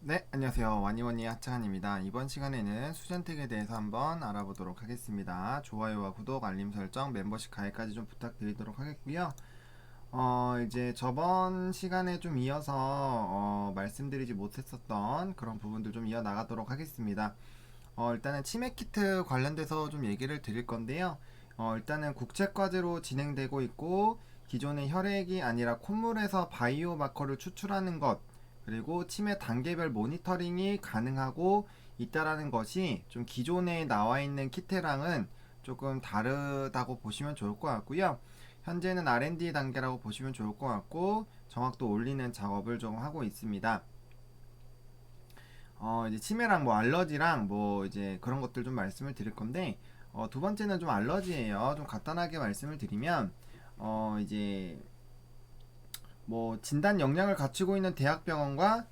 네, 안녕하세요. 와니워니 하창한입니다. 이번 시간에는 수전택에 대해서 한번 알아보도록 하겠습니다. 좋아요와 구독, 알림 설정, 멤버십 가입까지 좀 부탁드리도록 하겠고요. 이제 저번 시간에 좀 이어서 말씀드리지 못했었던 그런 부분들 좀 이어나가도록 하겠습니다. 일단은 치매 키트 관련돼서 좀 얘기를 드릴 건데요. 일단은 국책과제로 진행되고 있고 기존의 혈액이 아니라 콧물에서 바이오 마커를 추출하는 것, 그리고 치매 단계별 모니터링이 가능하고 있다라는 것이 좀 기존에 나와 있는 키트랑은 조금 다르다고 보시면 좋을 것 같고요. 현재는 R&D 단계라고 보시면 좋을 것 같고 정확도 올리는 작업을 좀 하고 있습니다. 이제 치매랑 뭐 알러지랑 뭐 이제 그런 것들 좀 말씀을 드릴 건데, 두 번째는 좀 알러지예요. 좀 간단하게 말씀을 드리면, 이제 뭐 진단 역량을 갖추고 있는 대형 병원과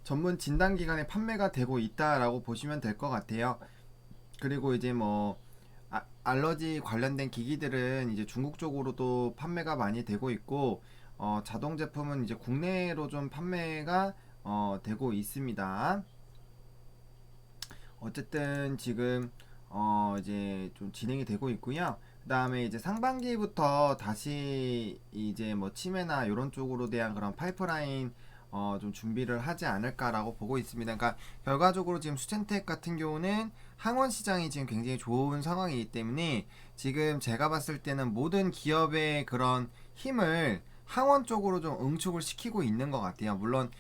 전문 진단 기관에 판매가 되고 있다라고 보시면 될 것 같아요. 그리고 이제 뭐 알러지 관련된 기기들은 이제 중국 쪽으로도 판매가 많이 되고 있고, 자동 제품은 이제 국내로 좀 판매가 되고 있습니다. 어쨌든 지금 이제 좀 진행이 되고 있고요. 그 다음에 이제 상반기부터 다시 이제 뭐 치매나 이런 쪽으로 대한 그런 파이프라인 좀 준비를 하지 않을까라고 보고 있습니다. 그러니까 결과적으로 지금 수첸텍 같은 경우는 항원 시장이 지금 굉장히 좋은 상황이기 때문에 지금 제가 봤을 때는 모든 기업의 그런 힘을 항원 쪽으로 좀 응축을 시키고 있는 것 같아요. 물론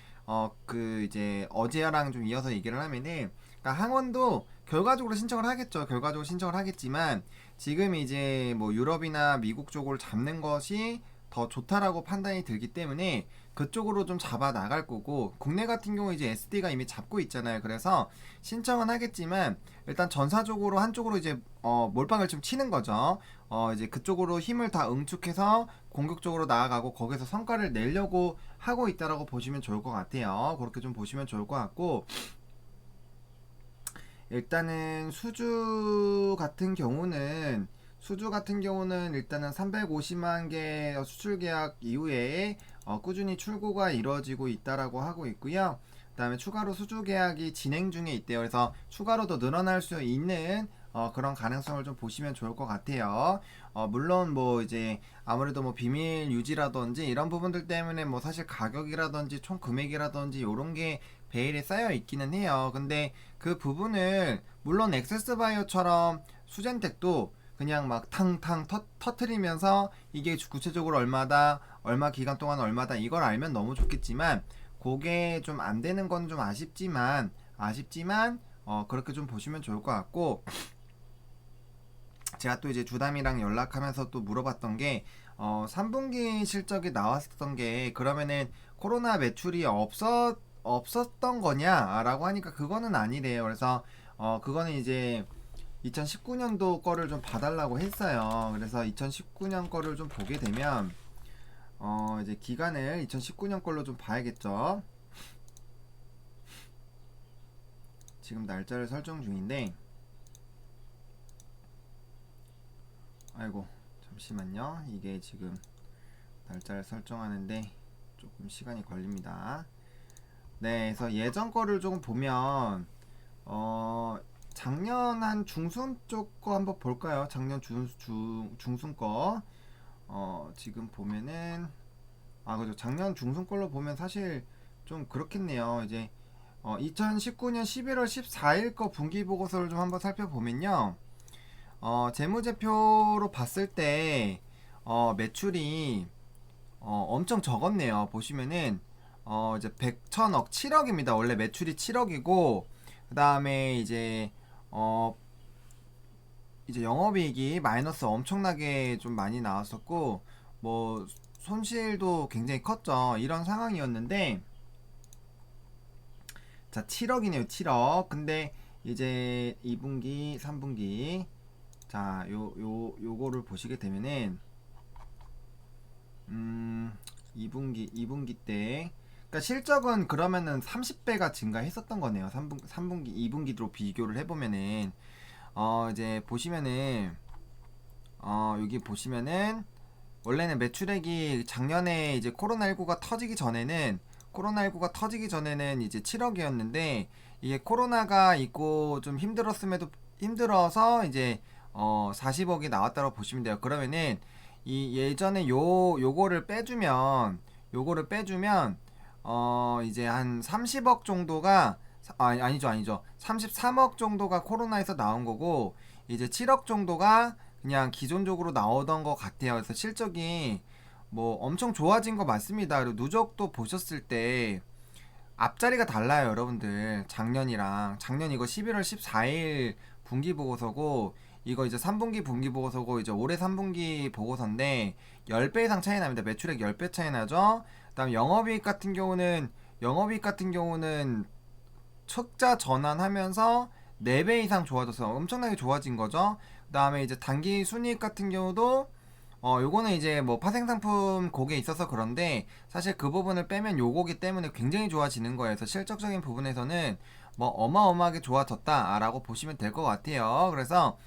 그 이제 어제랑 좀 이어서 얘기를 하면은, 그러니까 항원도 결과적으로 신청을 하겠죠. 결과적으로 신청을 하겠지만 지금 이제 뭐 유럽이나 미국 쪽을 잡는 것이 더 좋다라고 판단이 들기 때문에 그쪽으로 좀 잡아 나갈 거고, 국내 같은 경우 이제 SD가 이미 잡고 있잖아요. 그래서 신청은 하겠지만 일단 전사적으로 한쪽으로 이제 몰빵을 좀 치는 거죠. 이제 그쪽으로 힘을 다 응축해서 공격적으로 나아가고 거기서 성과를 내려고 하고 있다라고 보시면 좋을 것 같아요. 그렇게 좀 보시면 좋을 것 같고, 일단은 수주 같은 경우는 일단은 350만 개 수출 계약 이후에 꾸준히 출고가 이루어지고 있다라고 하고 있고요. 그다음에 추가로 수주 계약이 진행 중에 있대요. 그래서 추가로 더 늘어날 수 있는 그런 가능성을 좀 보시면 좋을 것 같아요. 물론 뭐 이제 아무래도 뭐 비밀 유지라든지 이런 부분들 때문에 뭐 사실 가격이라든지 총 금액이라든지 이런 게 베일에 쌓여 있기는 해요. 근데 그 부분을 물론 엑세스바이어처럼 수젠텍도 그냥 막 탕탕 터트리면서 이게 구체적으로 얼마다, 얼마 기간 동안 얼마다, 이걸 알면 너무 좋겠지만 그게 좀 안 되는 건 좀 아쉽지만 그렇게 좀 보시면 좋을 것 같고, 제가 또 이제 주담이랑 연락하면서 또 물어봤던 게 3분기 실적이 나왔었던 게 그러면은 코로나 매출이 없었던 거냐라고 하니까 그거는 아니래요. 그래서 그거는 이제 2019년도 거를 좀 봐달라고 했어요. 그래서 2019년 거를 좀 보게 되면 이제 기간을 2019년 걸로 좀 봐야겠죠. 지금 날짜를 설정 중인데, 아이고 잠시만요. 이게 지금 날짜를 설정하는데 조금 시간이 걸립니다. 네, 그래서 예전 거를 조금 보면 어 작년 한 중순 쪽 거 한번 볼까요? 작년 중순 거. 지금 보면은, 그죠, 작년 중순 걸로 보면 사실 좀 그렇겠네요. 이제 2019년 11월 14일 거 분기 보고서를 좀 한번 살펴보면요. 재무제표로 봤을 때 매출이 엄청 적었네요. 보시면은 이제 100, 1000억, 7억입니다. 원래 매출이 7억이고, 그 다음에 이제 영업이익이 마이너스 엄청나게 좀 많이 나왔었고, 뭐 손실도 굉장히 컸죠. 이런 상황이었는데, 자 7억이네요. 7억. 근데 이제 2분기, 3분기, 자 요거를 보시게 되면은 2분기 때, 그러니까 실적은 그러면은 30배가 증가했었던 거네요. 3분기 2분기로 비교를 해보면은 이제 보시면은 여기 보시면은 원래는 매출액이 작년에 이제 코로나19가 터지기 전에는 코로나19가 터지기 전에는 이제 7억이었는데 이게 코로나가 있고 좀 힘들어서 이제 40억이 나왔다고 보시면 돼요. 그러면은 이 예전에 요거를 빼주면 이제 한 30억 정도가 아니죠. 33억 정도가 코로나에서 나온 거고 이제 7억 정도가 그냥 기존적으로 나오던 것 같아요. 그래서 실적이 뭐 엄청 좋아진 거 맞습니다. 그리고 누적도 보셨을 때 앞자리가 달라요, 여러분들. 작년 이거 11월 14일 분기 보고서고 이거 이제 3분기 분기 보고서고 이제 올해 3분기 보고서인데 10배 이상 차이 납니다. 매출액 10배 차이 나죠. 그다음 영업이익 같은 경우는 흑자 전환하면서 4배 이상 좋아져서 엄청나게 좋아진 거죠. 그다음에 이제 단기 순이익 같은 경우도 요거는 이제 뭐 파생상품 곡에 있어서 그런데 사실 그 부분을 빼면 요거기 때문에 굉장히 좋아지는 거예요. 그래서 실적적인 부분에서는 뭐 어마어마하게 좋아졌다라고 보시면 될 것 같아요. 그래서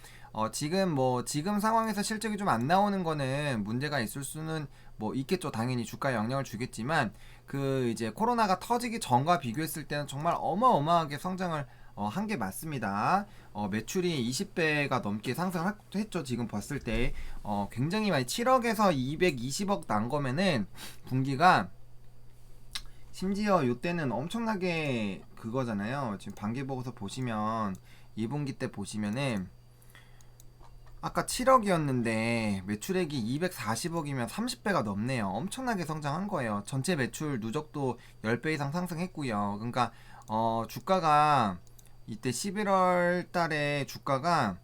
지금 상황에서 실적이 좀 안 나오는 거는 문제가 있을 수는 뭐 있겠죠. 당연히 주가에 영향을 주겠지만 그 이제 코로나가 터지기 전과 비교했을 때는 정말 어마어마하게 성장을 한 게 맞습니다. 매출이 20배가 넘게 상승했죠. 지금 봤을 때 굉장히 많이 7억에서 220억 난 거면은 분기가 심지어 요때는 엄청나게 그거잖아요. 지금 반기보고서 보시면 2분기 때 보시면은 아까 7억이었는데 매출액이 240억이면 30배가 넘네요. 엄청나게 성장한 거예요. 전체 매출 누적도 10배 이상 상승했고요. 그러니까 주가가 이때 11월 달에 주가가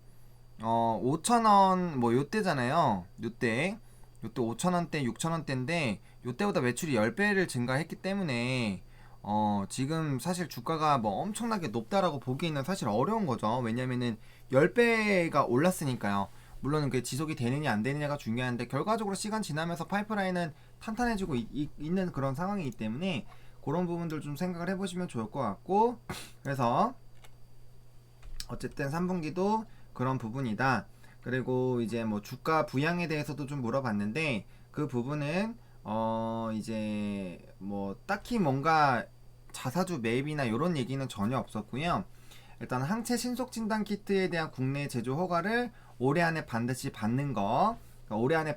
5천원 뭐 요때잖아요. 요때 5천원대 6천원대인데 요때보다 매출이 10배를 증가했기 때문에 지금 사실 주가가 뭐 엄청나게 높다라고 보기에는 사실 어려운 거죠. 왜냐면은 10배가 올랐으니까요. 물론 그게 지속이 되느냐 안 되느냐가 중요한데 결과적으로 시간 지나면서 파이프라인은 탄탄해지고 있는 그런 상황이기 때문에 그런 부분들 좀 생각을 해보시면 좋을 것 같고, 그래서 어쨌든 3분기도 그런 부분이다. 그리고 이제 뭐 주가 부양에 대해서도 좀 물어봤는데 그 부분은 이제 뭐 딱히 뭔가 자사주 매입이나 이런 얘기는 전혀 없었고요. 일단 항체 신속 진단 키트에 대한 국내 제조 허가를 올해 안에 반드시 받는 거, 그러니까 올해 안에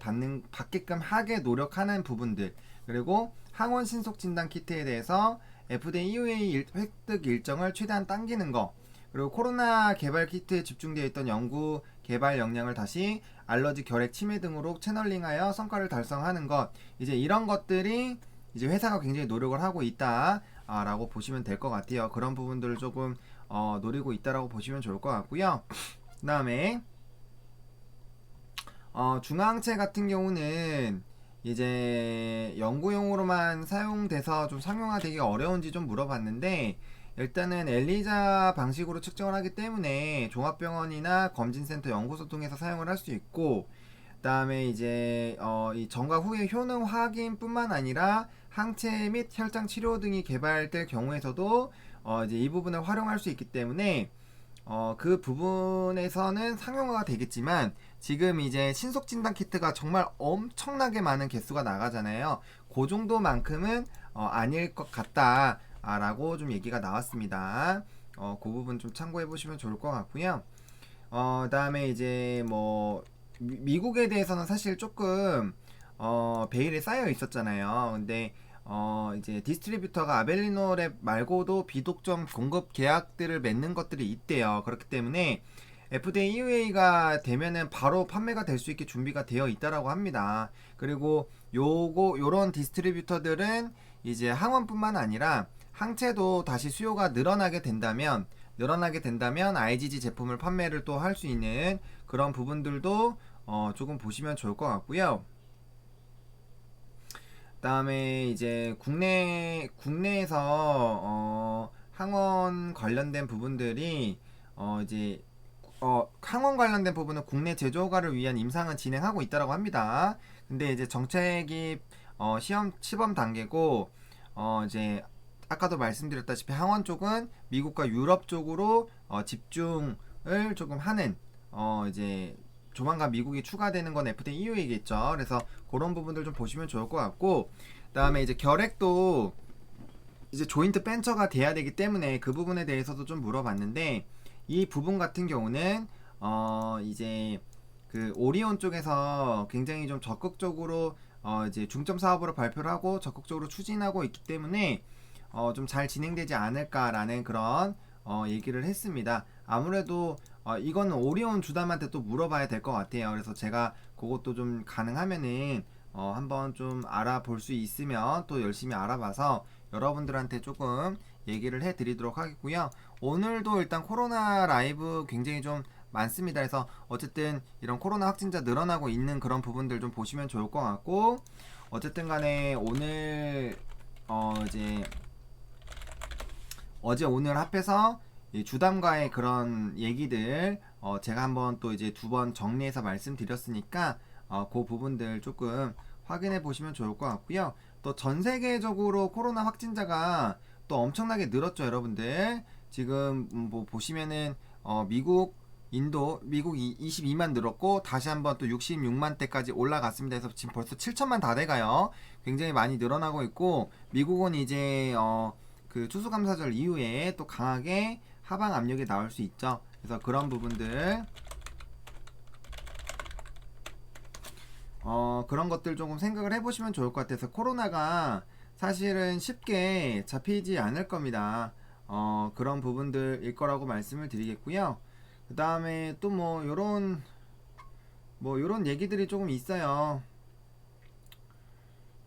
받게끔 하게 노력하는 부분들, 그리고 항원 신속 진단 키트에 대해서 FDA EUA 획득 일정을 최대한 당기는 거, 그리고 코로나 개발 키트에 집중되어 있던 연구 개발 역량을 다시 알러지, 결핵, 치매 등으로 채널링하여 성과를 달성하는 것, 이제 이런 것들이 이제 회사가 굉장히 노력을 하고 있다라고 보시면 될 것 같아요. 그런 부분들을 조금 노리고 있다라고 보시면 좋을 것 같고요. 그 다음에 중화항체 같은 경우는 이제 연구용으로만 사용돼서 좀 상용화되기 어려운지 좀 물어봤는데, 일단은 엘리자 방식으로 측정을 하기 때문에 종합병원이나 검진센터, 연구소 통해서 사용을 할 수 있고, 그 다음에 이제 이 전과 후의 효능 확인뿐만 아니라 항체 및 혈장 치료 등이 개발될 경우에서도 이제 이 부분을 활용할 수 있기 때문에 그 부분에서는 상용화가 되겠지만, 지금 이제 신속 진단 키트가 정말 엄청나게 많은 개수가 나가잖아요. 그 정도만큼은 아닐 것 같다 라고 좀 얘기가 나왔습니다. 그 부분 좀 참고해 보시면 좋을 것 같고요. 다음에 이제 뭐 미국에 대해서는 사실 조금 베일에 쌓여 있었잖아요. 근데 이제 디스트리뷰터가 아벨리노랩 말고도 비독점 공급 계약들을 맺는 것들이 있대요. 그렇기 때문에 FDA EUA가 되면은 바로 판매가 될 수 있게 준비가 되어 있다라고 합니다. 그리고 요런 디스트리뷰터들은 이제 항원뿐만 아니라 항체도 다시 수요가 늘어나게 된다면 IgG 제품을 판매를 또 할 수 있는 그런 부분들도 조금 보시면 좋을 것 같고요. 그다음에 이제 국내에서 항원 관련된 부분들이 이제 항원 관련된 부분은 국내 제조 허가를 위한 임상은 진행하고 있다라고 합니다. 근데 이제 정책이 시범 단계고 이제 아까도 말씀드렸다시피 항원 쪽은 미국과 유럽 쪽으로 집중을 조금 하는 이제 조만간 미국이 추가되는 건 FDA EU이겠죠. 그래서 그런 부분들 좀 보시면 좋을 것 같고, 그다음에 이제 결핵도 이제 조인트 벤처가 돼야 되기 때문에 그 부분에 대해서도 좀 물어봤는데, 이 부분 같은 경우는 이제 그 오리온 쪽에서 굉장히 좀 적극적으로 이제 중점 사업으로 발표를 하고 적극적으로 추진하고 있기 때문에 좀 잘 진행되지 않을까라는 그런 얘기를 했습니다. 아무래도 이거는 오리온 주담한테 또 물어봐야 될 것 같아요. 그래서 제가 그것도 좀 가능하면은 한번 좀 알아볼 수 있으면 또 열심히 알아봐서 여러분들한테 조금 얘기를 해드리도록 하겠고요. 오늘도 일단 코로나 라이브 굉장히 좀 많습니다. 그래서 어쨌든 이런 코로나 확진자 늘어나고 있는 그런 부분들 좀 보시면 좋을 것 같고, 어쨌든 간에 오늘 이제 어제 오늘 합해서 이 주담과의 그런 얘기들 제가 한번 또 이제 두 번 정리해서 말씀드렸으니까 그 부분들 조금 확인해 보시면 좋을 것 같고요. 또 전 세계적으로 코로나 확진자가 또 엄청나게 늘었죠, 여러분들. 지금 뭐 보시면은 미국, 인도, 미국이 22만 늘었고 다시 한번 또 66만 대까지 올라갔습니다. 그래서 지금 벌써 7천만 다 돼가요. 굉장히 많이 늘어나고 있고, 미국은 이제 그 추수감사절 이후에 또 강하게 하방 압력이 나올 수 있죠. 그래서 그런 부분들 그런 것들 조금 생각을 해보시면 좋을 것 같아서, 코로나가 사실은 쉽게 잡히지 않을 겁니다. 그런 부분들일 거라고 말씀을 드리겠고요. 그 다음에 또 요런 얘기들이 조금 있어요.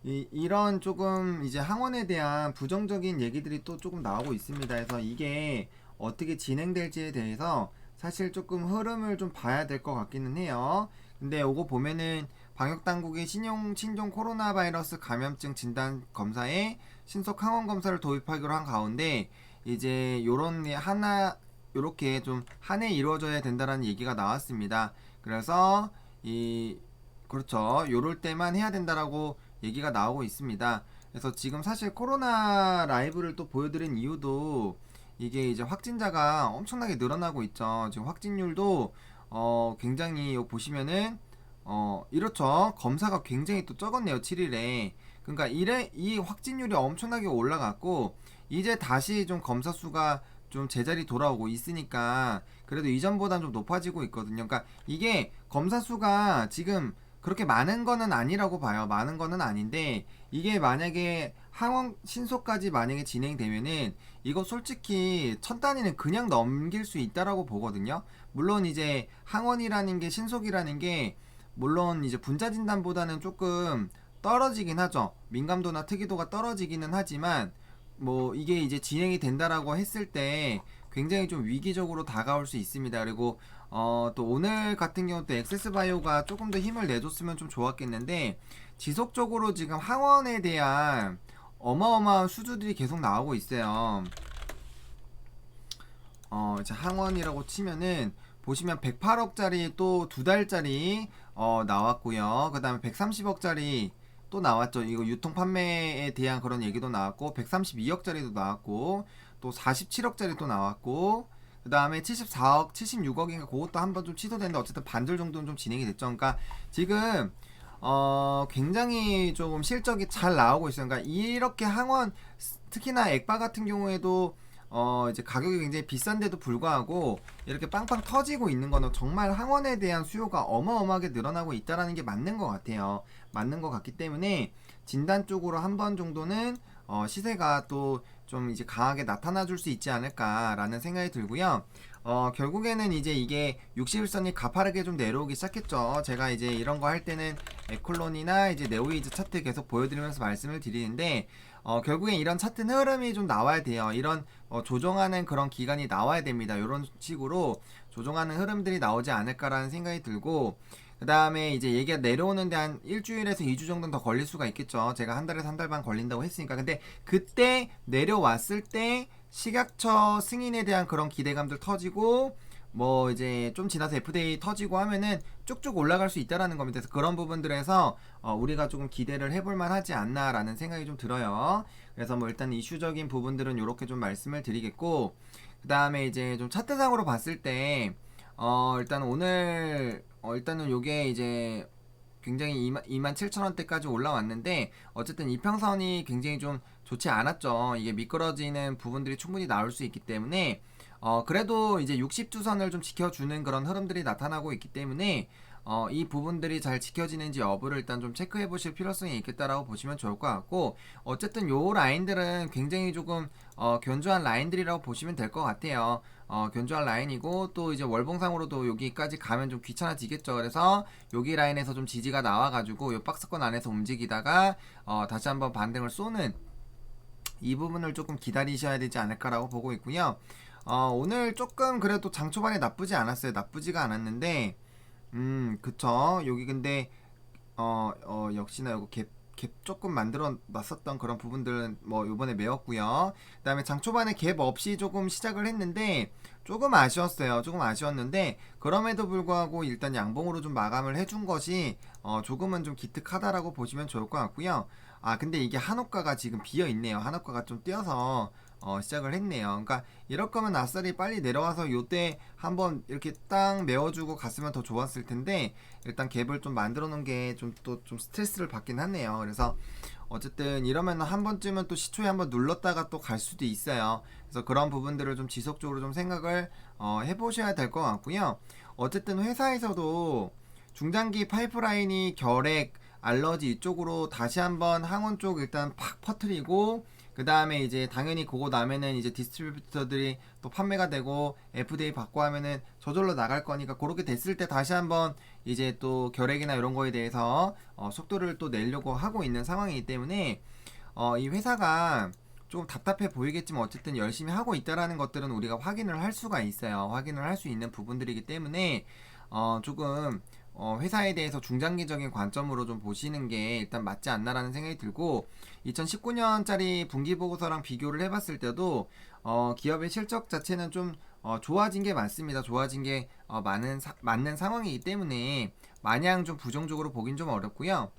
이런 조금 이제 항원에 대한 부정적인 얘기들이 또 조금 나오고 있습니다. 그래서 이게 어떻게 진행될지에 대해서 사실 조금 흐름을 좀 봐야 될 것 같기는 해요. 근데 요거 보면은 방역당국이 신종 코로나 바이러스 감염증 진단 검사에 신속 항원 검사를 도입하기로 한 가운데, 이제 요런 하나 요렇게 좀 한 해 이루어져야 된다라는 얘기가 나왔습니다. 그래서 그렇죠. 요럴 때만 해야 된다라고 얘기가 나오고 있습니다. 그래서 지금 사실 코로나 라이브를 또 보여드린 이유도 이게 이제 확진자가 엄청나게 늘어나고 있죠. 지금 확진율도 굉장히 보시면은 이렇죠. 검사가 굉장히 또 적었네요. 7일에. 그러니까 이 확진율이 엄청나게 올라갔고, 이제 다시 좀 검사 수가 좀 제자리 돌아오고 있으니까 그래도 이전보다는 좀 높아지고 있거든요. 그러니까 이게 검사 수가 지금 그렇게 많은 거는 아니라고 봐요. 많은 거는 아닌데, 이게 만약에 항원 신속까지 만약에 진행되면은 이거 솔직히 천 단위는 그냥 넘길 수 있다라고 보거든요. 물론 이제 항원이라는 게, 신속이라는 게 물론 이제 분자 진단보다는 조금 떨어지긴 하죠. 민감도나 특이도가 떨어지기는 하지만, 뭐 이게 이제 진행이 된다라고 했을 때 굉장히 좀 위기적으로 다가올 수 있습니다. 그리고 또 오늘 같은 경우 또 엑세스바이오가 조금 더 힘을 내줬으면 좀 좋았겠는데, 지속적으로 지금 항원에 대한 어마어마한 수주들이 계속 나오고 있어요. 이제 항원이라고 치면은 보시면 108억짜리 또 두 달짜리 나왔고요. 그 다음에 130억짜리 또 나왔죠. 이거 유통 판매에 대한 그런 얘기도 나왔고, 132억짜리도 나왔고, 또 47억짜리 또 나왔고, 그 다음에 74억, 76억인가 그것도 한번 좀 취소됐는데 어쨌든 반절 정도는 좀 진행이 됐죠. 그러니까 지금 굉장히 조금 실적이 잘 나오고 있어요. 그러니까 이렇게 항원, 특히나 액바 같은 경우에도 이제 가격이 굉장히 비싼데도 불구하고 이렇게 빵빵 터지고 있는 거는 정말 항원에 대한 수요가 어마어마하게 늘어나고 있다라는 게 맞는 것 같아요. 맞는 것 같기 때문에 진단 쪽으로 한 번 정도는 시세가 또 좀 이제 강하게 나타나 줄 수 있지 않을까라는 생각이 들고요. 결국에는 이제 이게 60일선이 가파르게 좀 내려오기 시작했죠. 제가 이제 이런 거 할 때는 에콜론이나 이제 네오이즈 차트 계속 보여드리면서 말씀을 드리는데, 결국엔 이런 차트 흐름이 좀 나와야 돼요. 이런 조정하는 그런 기간이 나와야 됩니다. 이런 식으로 조정하는 흐름들이 나오지 않을까라는 생각이 들고, 그 다음에 이제 얘기가 내려오는데 한 일주일에서 2주 정도는 더 걸릴 수가 있겠죠. 제가 한 달에서 한 달 반 걸린다고 했으니까. 근데 그때 내려왔을 때 식약처 승인에 대한 그런 기대감들 터지고, 뭐 이제 좀 지나서 FDA 터지고 하면은 쭉쭉 올라갈 수 있다라는 겁니다. 그래서 그런 부분들에서 우리가 조금 기대를 해볼 만하지 않나라는 생각이 좀 들어요. 그래서 뭐 일단 이슈적인 부분들은 이렇게 좀 말씀을 드리겠고, 그 다음에 이제 좀 차트상으로 봤을 때 일단 오늘 일단은 요게 이제 굉장히 27,000원대까지 올라왔는데, 어쨌든 이평선이 굉장히 좀 좋지 않았죠. 이게 미끄러지는 부분들이 충분히 나올 수 있기 때문에 그래도 이제 60주선을 좀 지켜주는 그런 흐름들이 나타나고 있기 때문에 이 부분들이 잘 지켜지는지 여부를 일단 좀 체크해 보실 필요성이 있겠다라고 보시면 좋을 것 같고, 어쨌든 요 라인들은 굉장히 조금 견조한 라인들이라고 보시면 될 것 같아요. 견조한 라인이고, 또 이제 월봉상으로도 여기까지 가면 좀 귀찮아지겠죠. 그래서 여기 라인에서 좀 지지가 나와가지고 요 박스권 안에서 움직이다가 다시 한번 반등을 쏘는 이 부분을 조금 기다리셔야 되지 않을까라고 보고 있고요. 오늘 조금 그래도 장 초반에 나쁘지 않았어요. 나쁘지가 않았는데, 그쵸. 여기 근데, 역시나 요거 갭 조금 만들어 놨었던 그런 부분들은 뭐 요번에 메웠고요. 그 다음에 장 초반에 갭 없이 조금 시작을 했는데, 조금 아쉬웠어요. 조금 아쉬웠는데, 그럼에도 불구하고 일단 양봉으로 좀 마감을 해준 것이, 조금은 좀 기특하다라고 보시면 좋을 것 같고요. 근데 이게 한옥가가 지금 비어 있네요. 한옥가가 좀 뛰어서, 시작을 했네요. 그러니까 이럴 거면 아싸리 빨리 내려와서 요때 한번 이렇게 딱 메워주고 갔으면 더 좋았을 텐데, 일단 갭을 좀 만들어 놓은 게 좀 또 좀 스트레스를 받긴 하네요. 그래서 어쨌든 이러면 한 번쯤은 또 시초에 한번 눌렀다가 또 갈 수도 있어요. 그래서 그런 부분들을 좀 지속적으로 좀 생각을 해보셔야 될 것 같고요. 어쨌든 회사에서도 중장기 파이프라인이 결핵, 알러지 이쪽으로 다시 한번 항원 쪽 일단 팍 퍼트리고, 그 다음에 이제 당연히 그거 나면은 이제 디스트리뷰터들이 또 판매가 되고 FDA 받고 하면은 저절로 나갈 거니까, 그렇게 됐을 때 다시 한번 이제 또 결핵이나 이런 거에 대해서 속도를 또 내려고 하고 있는 상황이기 때문에 이 회사가 좀 답답해 보이겠지만 어쨌든 열심히 하고 있다라는 것들은 우리가 확인을 할 수가 있어요. 확인을 할 수 있는 부분들이기 때문에 조금 회사에 대해서 중장기적인 관점으로 좀 보시는 게 일단 맞지 않나라는 생각이 들고, 2019년짜리 분기보고서랑 비교를 해봤을 때도 기업의 실적 자체는 좀 좋아진 게 맞습니다. 좋아진 게 맞는 상황이기 때문에 마냥 좀 부정적으로 보긴 좀 어렵고요.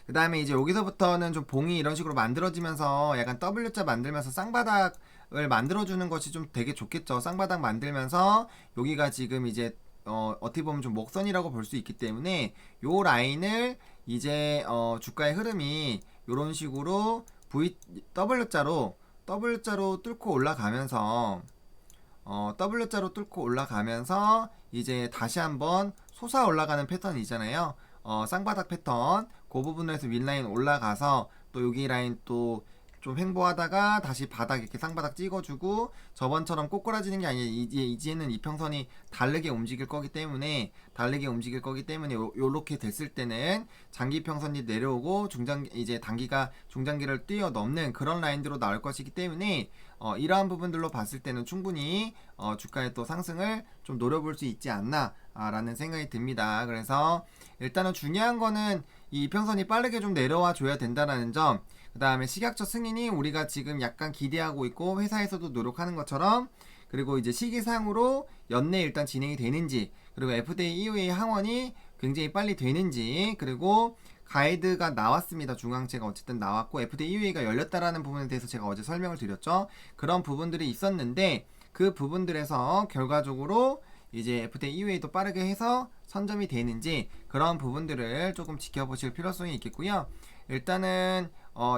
그 다음에 이제 여기서부터는 좀 봉이 이런 식으로 만들어지면서 약간 W자 만들면서 쌍바닥을 만들어주는 것이 좀 되게 좋겠죠. 쌍바닥 만들면서 여기가 지금 이제 어떻게 보면 좀 목선이라고 볼 수 있기 때문에 요 라인을 이제 주가의 흐름이 요런 식으로 W자로 뚫고 올라가면서 이제 다시 한번 솟아 올라가는 패턴이잖아요. 쌍바닥 패턴 그 부분에서 윗라인 올라가서 또 여기 라인 또 좀 횡보하다가 다시 바닥 이렇게 쌍바닥 찍어주고, 저번처럼 꼬꾸라지는 게 아니라 이제는 이평선이 다르게 움직일 거기 때문에 요렇게 됐을 때는 장기 평선이 내려오고 이제 단기가 중장기를 뛰어넘는 그런 라인들로 나올 것이기 때문에 이러한 부분들로 봤을 때는 충분히 주가의 또 상승을 좀 노려볼 수 있지 않나 라는 생각이 듭니다. 그래서 일단은 중요한 거는 이 이평선이 빠르게 좀 내려와 줘야 된다는 점, 그 다음에 식약처 승인이 우리가 지금 약간 기대하고 있고 회사에서도 노력하는 것처럼, 그리고 이제 시기상으로 연내 일단 진행이 되는지, 그리고 FDA EUA 항원이 굉장히 빨리 되는지, 그리고 가이드가 나왔습니다. 중앙체가 어쨌든 나왔고 FDA EUA가 열렸다라는 부분에 대해서 제가 어제 설명을 드렸죠. 그런 부분들이 있었는데 그 부분들에서 결과적으로 이제 FDA EUA도 빠르게 해서 선점이 되는지, 그런 부분들을 조금 지켜보실 필요성이 있겠고요. 일단은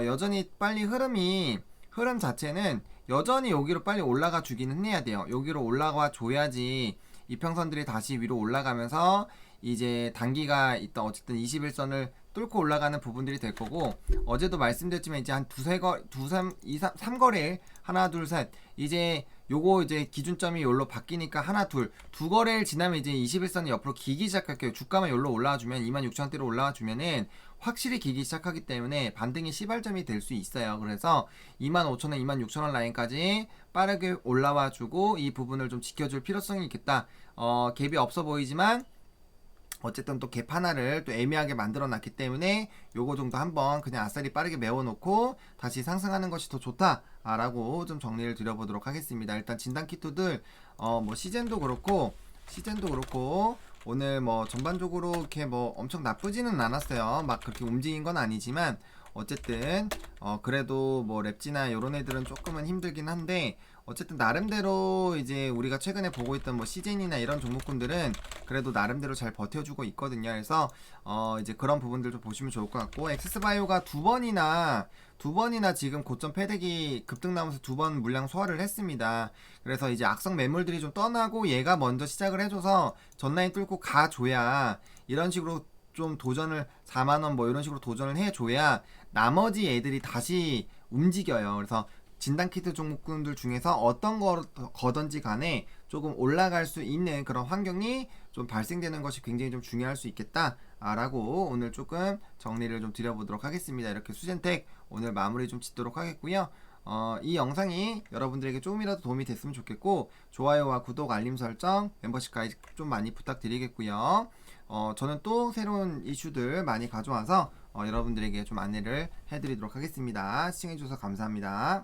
여전히 빨리 흐름 자체는 여전히 여기로 빨리 올라가 주기는 해야 돼요. 여기로 올라가 줘야지 이평선들이 다시 위로 올라가면서 이제 단기가 있다 어쨌든 21선을 뚫고 올라가는 부분들이 될 거고, 어제도 말씀드렸지만 이제 한 3거래일 하나 둘 셋 이제 요거 이제 기준점이 여기로 바뀌니까 하나 두 거래일 지나면 이제 21선이 옆으로 기기 시작할게요. 주가만 여기로 올라와 주면 26,000원대로 올라와 주면은 확실히 기기 시작하기 때문에 반등의 시발점이 될 수 있어요. 그래서 25,000원, 26,000원 라인까지 빠르게 올라와 주고 이 부분을 좀 지켜줄 필요성이 있겠다. 갭이 없어 보이지만 어쨌든 또 갭 하나를 또 애매하게 만들어 놨기 때문에 요거 정도 한번 그냥 아싸리 빠르게 메워놓고 다시 상승하는 것이 더 좋다라고 좀 정리를 드려보도록 하겠습니다. 일단 진단키트들 뭐 시젠도 그렇고 오늘 뭐 전반적으로 이렇게 뭐 엄청 나쁘지는 않았어요. 막 그렇게 움직인 건 아니지만 어쨌든 그래도 뭐 랩지나 요런 애들은 조금은 힘들긴 한데 어쨌든 나름대로 이제 우리가 최근에 보고 있던 뭐 시즌이나 이런 종목군들은 그래도 나름대로 잘 버텨주고 있거든요. 그래서 이제 그런 부분들 좀 보시면 좋을 것 같고, 엑세스바이오가 두 번이나 지금 고점 패대기 급등 나오면서 두 번 물량 소화를 했습니다. 그래서 이제 악성 매물들이 좀 떠나고 얘가 먼저 시작을 해줘서 전라인 뚫고 가줘야, 이런 식으로 좀 도전을 4만원 뭐 이런 식으로 도전을 해줘야 나머지 애들이 다시 움직여요. 그래서 진단키트 종목군들 중에서 어떤 거든지 간에 조금 올라갈 수 있는 그런 환경이 좀 발생되는 것이 굉장히 좀 중요할 수 있겠다 라고 오늘 조금 정리를 좀 드려보도록 하겠습니다. 이렇게 수젠텍 오늘 마무리 좀 짓도록 하겠고요. 이 영상이 여러분들에게 조금이라도 도움이 됐으면 좋겠고, 좋아요와 구독, 알림 설정, 멤버십 가입 좀 많이 부탁드리겠고요. 저는 또 새로운 이슈들 많이 가져와서 여러분들에게 좀 안내를 해드리도록 하겠습니다. 시청해주셔서 감사합니다.